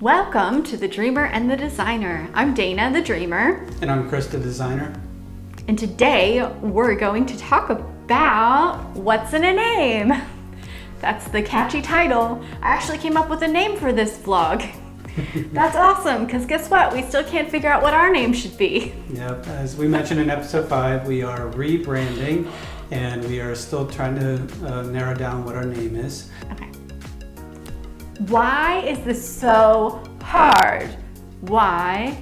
Welcome to The Dreamer and the Designer. I'm Dana, the Dreamer. And I'm Chris, the Designer. And today we're going to talk about what's in a name. That's the catchy title. I actually came up with a name for this vlog. That's awesome, because guess what? We still can't figure out what our name should be. Yep, as we mentioned in episode 5, we are rebranding and we are still trying to narrow down what our name is. Okay. Why is this so hard? Why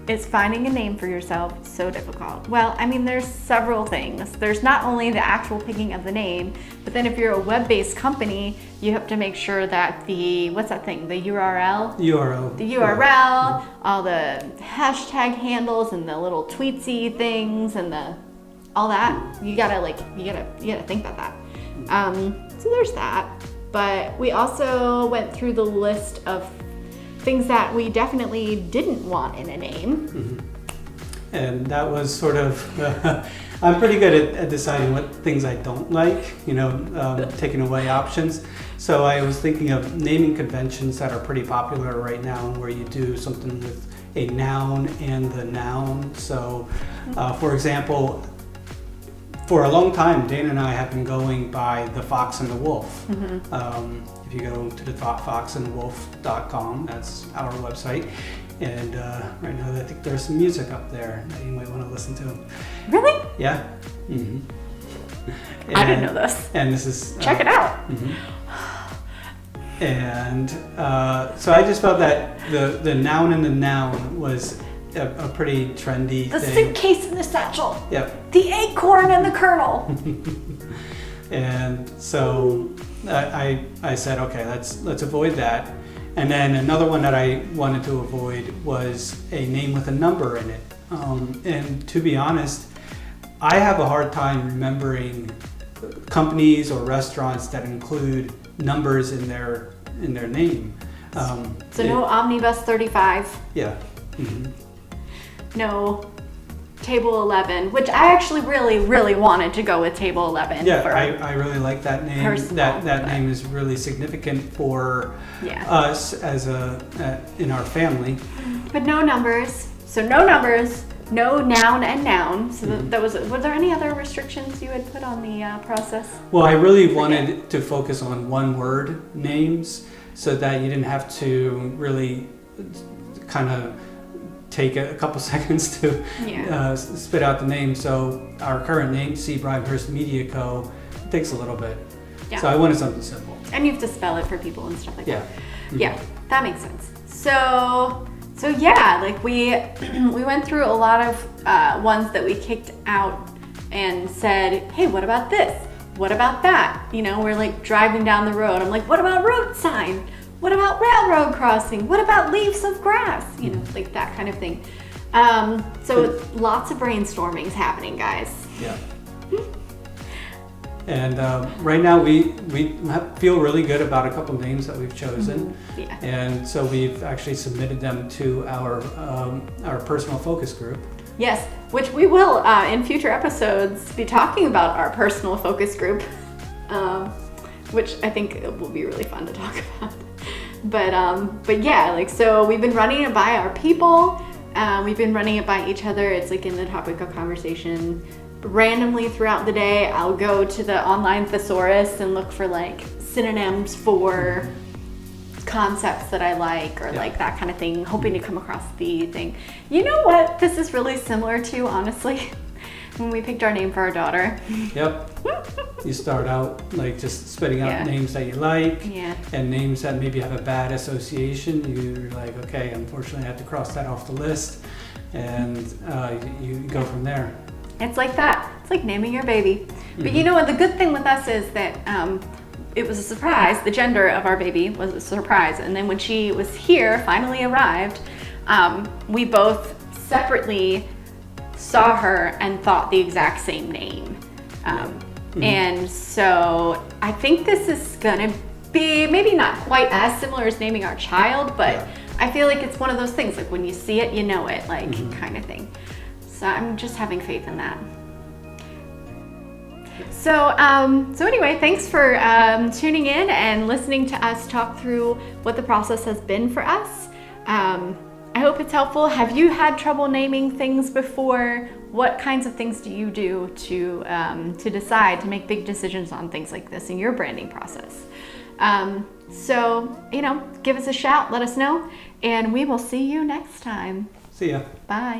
is finding a name for yourself so difficult? Well, I mean, there's several things. There's not only the actual picking of the name, but then if you're a web-based company, you have to make sure that the, what's that thing? The URL? URL. The URL, all the hashtag handles and the little tweetsy things and all that. You gotta think about that. So there's that. But we also went through the list of things that we definitely didn't want in a name. Mm-hmm. And that was sort of, I'm pretty good at deciding what things I don't like, taking away options. So I was thinking of naming conventions that are pretty popular right now, where you do something with a noun and the noun. So for example, for a long time, Dana and I have been going by The Fox and the Wolf. Mm-hmm. If you go to the foxandwolf.com, that's our website. And right now I think there's some music up there that you might want to listen to. Really? Yeah. Mm-hmm. I didn't know this. And this is... Check it out. Mm-hmm. And so I just felt that the noun and the noun was a pretty trendy thing. The suitcase and the satchel. Yep. The acorn and the kernel. And so I said, okay, let's avoid that. And then another one that I wanted to avoid was a name with a number in it. And to be honest, I have a hard time remembering companies or restaurants that include numbers in their name. No Omnibus 35. Yeah. Mm-hmm. No Table 11, which I actually really wanted to go with Table 11. Yeah, I really like that name. Personal, that name is really significant for us as in our family. But no numbers. So no numbers, no noun and noun. So were there any other restrictions you had put on the process? Well, I really wanted to focus on one word names so that you didn't have to really kind of take a couple seconds to spit out the name. So our current name, C. Brimehurst Media Co., takes a little bit. Yeah. So I wanted something simple. And you have to spell it for people and stuff like that. Mm-hmm. Yeah, that makes sense. So yeah, like we went through a lot of ones that we kicked out and said, hey, what about this? What about that? We're like driving down the road. I'm like, what about road sign? What about railroad crossing? What about leaves of grass? Like that kind of thing. So lots of brainstorming's happening, guys. Yeah. And right now we feel really good about a couple names that we've chosen. Mm-hmm. Yeah. And so we've actually submitted them to our personal focus group. Yes, which we will in future episodes be talking about our personal focus group, which I think it will be really fun to talk about. But yeah, like, so we've been running it by our people. We've been running it by each other. It's like in the topic of conversation. Randomly throughout the day, I'll go to the online thesaurus and look for like synonyms for concepts that I like, or like that kind of thing, hoping to come across the thing. You know what this is really similar to, honestly? When we picked our name for our daughter. Yep. You start out like just spitting out names that you like, and names that maybe have a bad association. You're like, okay, unfortunately I have to cross that off the list, and you go from there. It's like that. It's like naming your baby. Mm-hmm. But you know what, the good thing with us is that it was a surprise. The gender of our baby was a surprise. And then when she was here, finally arrived, we both separately saw her and thought the exact same name. And so I think this is gonna be maybe not quite as similar as naming our child, but I feel like it's one of those things, like when you see it, you know it, like kind of thing. So I'm just having faith in that. So anyway, thanks for tuning in and listening to us talk through what the process has been for us. I hope it's helpful. Have you had trouble naming things before? What kinds of things do you do to decide to make big decisions on things like this in your branding process? So, give us a shout, let us know, and we will see you next time. See ya. Bye.